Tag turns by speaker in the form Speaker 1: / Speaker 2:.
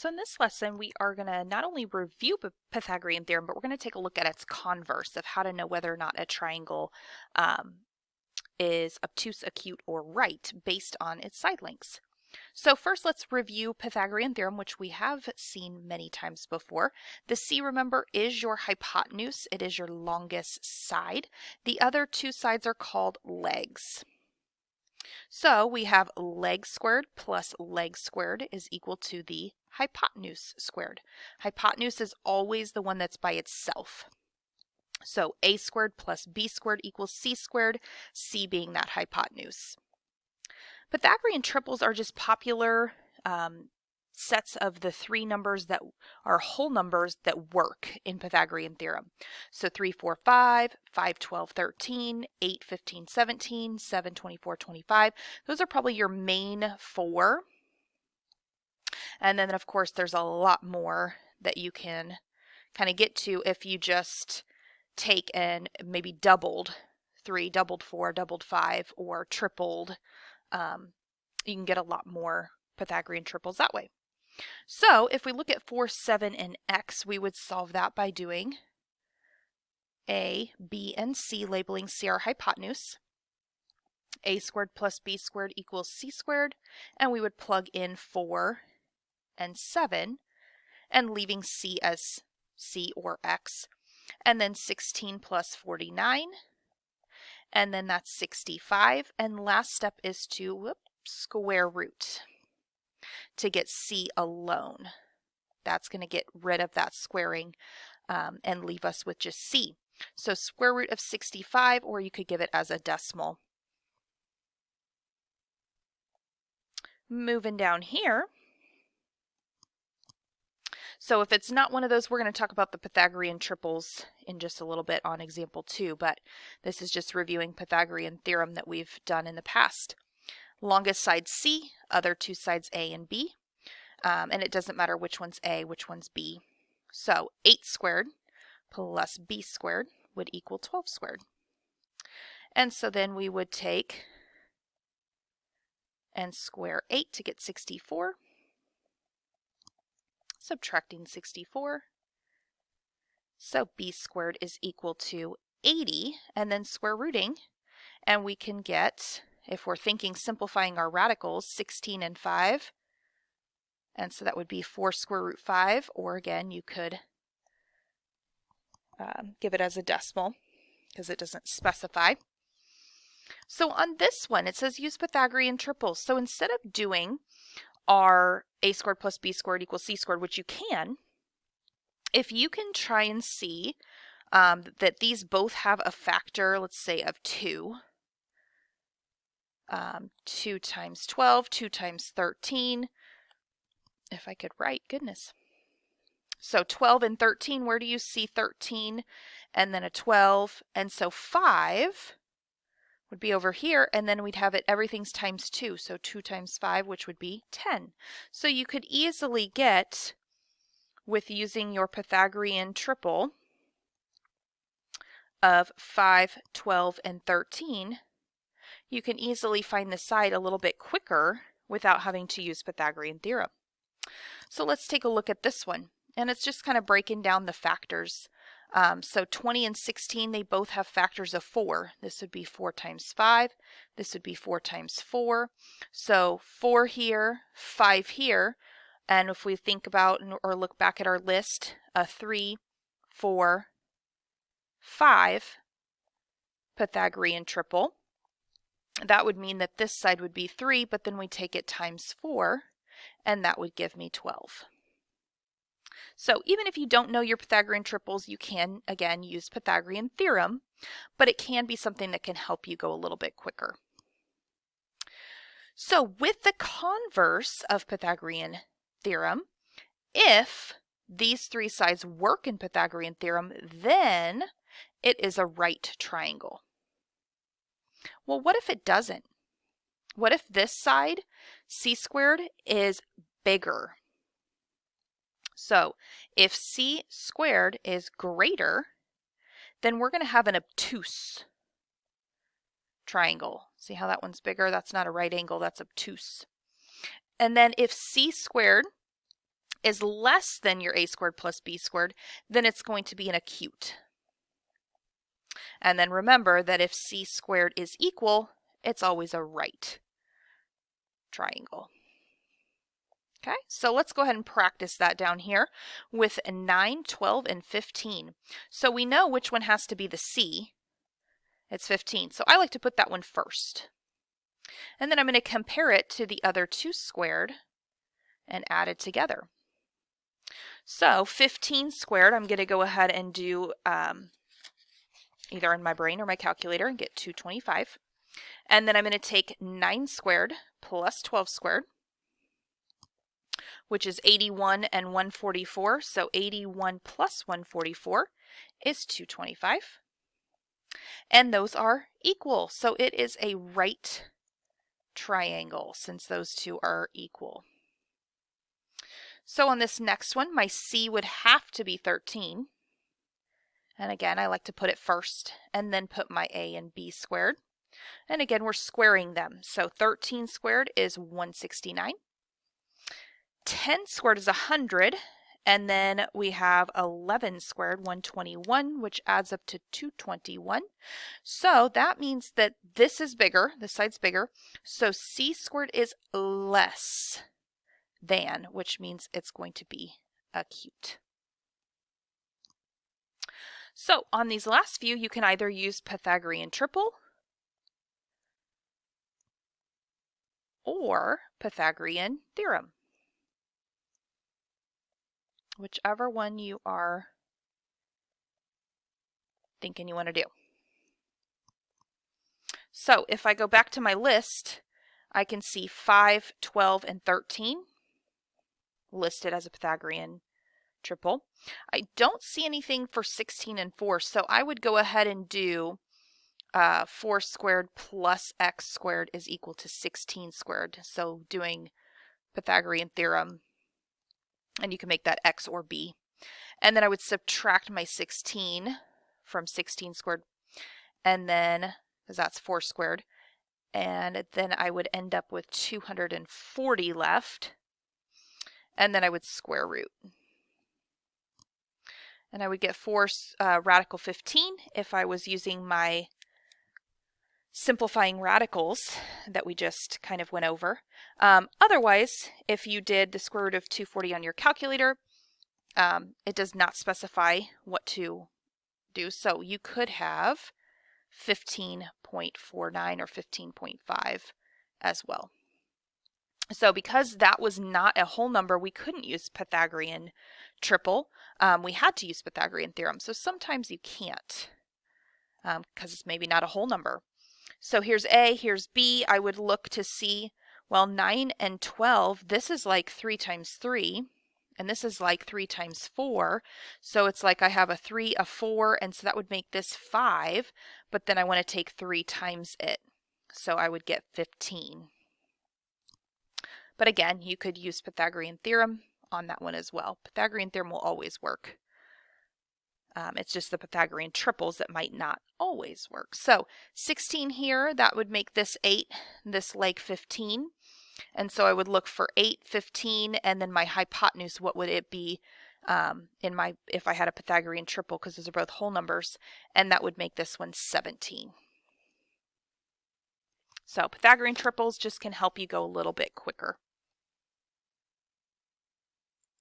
Speaker 1: So in this lesson, we are going to not only review Pythagorean theorem, but we're going to take a look at its converse of how to know whether or not a triangle is obtuse, acute, or right based on its side lengths. So first, let's review Pythagorean theorem, which we have seen many times before. The C, remember, is your hypotenuse. It is your longest side. The other two sides are called legs. So we have leg squared plus leg squared is equal to the hypotenuse squared. Hypotenuse is always the one that's by itself. So a squared plus b squared equals c squared, c being that hypotenuse. Pythagorean triples are just popular sets of the three numbers that are whole numbers that work in Pythagorean theorem. So 3, 4, 5, 5, 12, 13, 8, 15, 17, 7, 24, 25. Those are probably your main four. And then, of course, there's a lot more that you can kind of get to if you just take and maybe doubled 3, doubled 4, doubled 5, or tripled. You can get a lot more Pythagorean triples that way. So if we look at 4, 7, and x, we would solve that by doing a, b, and c, labeling c our hypotenuse. A squared plus b squared equals c squared, and we would plug in 4 and 7, and leaving c as c or x. And then 16 plus 49, and then that's 65. And last step is to square root to get c alone. That's going to get rid of that squaring and leave us with just c. So square root of 65, or you could give it as a decimal. Moving down here. So if it's not one of those, we're going to talk about the Pythagorean triples in just a little bit on example 2, but this is just reviewing Pythagorean theorem that we've done in the past. Longest side C, other two sides A and B, and it doesn't matter which one's A, which one's B. So 8 squared plus B squared would equal 12 squared. And so then we would take and square 8 to get 64. Subtracting 64. So b squared is equal to 80, and then square rooting, and we can get, if we're thinking simplifying our radicals, 16 and 5, and so that would be 4 square root 5, or again, you could give it as a decimal because it doesn't specify. So on this one, it says use Pythagorean triples. So instead of doing our a squared plus b squared equals c squared, which you can, if you can try and see that these both have a factor, let's say, of 2. 2 times 12, 2 times 13. If I could write, goodness. So 12 and 13, where do you see 13? And then a 12. And so 5 would be over here, and then we'd have it, everything's times 2. So 2 times 5, which would be 10. So you could easily get, with using your Pythagorean triple of 5, 12, and 13, you can easily find the side a little bit quicker without having to use Pythagorean theorem. So let's take a look at this one. And it's just kind of breaking down the factors. So 20 and 16, they both have factors of 4. This would be 4 times 5. This would be 4 times 4. So 4 here, 5 here. And if we think about or look back at our list, a 3, 4, 5 Pythagorean triple, that would mean that this side would be 3, but then we take it times 4, and that would give me 12. So even if you don't know your Pythagorean triples, you can, again, use Pythagorean theorem, but it can be something that can help you go a little bit quicker. So with the converse of Pythagorean theorem, if these three sides work in Pythagorean theorem, then it is a right triangle. Well, what if it doesn't? What if this side, c squared, is bigger? So if c squared is greater, then we're going to have an obtuse triangle. See how that one's bigger? That's not a right angle, that's obtuse. And then if c squared is less than your a squared plus b squared, then it's going to be an acute. And then remember that if c squared is equal, it's always a right triangle. Okay, so let's go ahead and practice that down here with 9, 12, and 15. So we know which one has to be the c. It's 15, so I like to put that one first. And then I'm going to compare it to the other 2 squared and add it together. So 15 squared, I'm going to go ahead and do either in my brain or my calculator and get 225. And then I'm going to take 9 squared plus 12 squared, which is 81 and 144. So 81 plus 144 is 225. And those are equal. So it is a right triangle since those two are equal. So on this next one, my c would have to be 13. And again, I like to put it first and then put my a and b squared. And again, we're squaring them. So 13 squared is 169. 10 squared is 100. And then we have 11 squared, 121, which adds up to 221. So that means that this is bigger, this side's bigger. So c squared is less than, which means it's going to be acute. So on these last few, you can either use Pythagorean triple or Pythagorean theorem, whichever one you are thinking you want to do. So if I go back to my list, I can see 5, 12, and 13 listed as a Pythagorean triple. I don't see anything for 16 and 4, so I would go ahead and do 4 squared plus x squared is equal to 16 squared. So doing Pythagorean theorem, and you can make that x or b. And then I would subtract my 16 from 16 squared, and then, because that's 4 squared, and then I would end up with 240 left, and then I would square root. And I would get 4 radical 15 if I was using my simplifying radicals that we just kind of went over. Otherwise, if you did the square root of 240 on your calculator, it does not specify what to do. So you could have 15.49 or 15.5 as well. So because that was not a whole number, we couldn't use Pythagorean triple. We had to use Pythagorean theorem. So sometimes you can't because it's maybe not a whole number. So here's A, here's B. I would look to see, well, 9 and 12, this is like 3 times 3, and this is like 3 times 4. So it's like I have a 3, a 4, and so that would make this 5, but then I want to take 3 times it. So I would get 15. But again, you could use Pythagorean theorem on that one as well. Pythagorean theorem will always work. It's just the Pythagorean triples that might not always work. So 16 here, that would make this 8, this leg 15. And so I would look for 8, 15, and then my hypotenuse, what would it be if I had a Pythagorean triple, because those are both whole numbers, and that would make this one 17. So Pythagorean triples just can help you go a little bit quicker.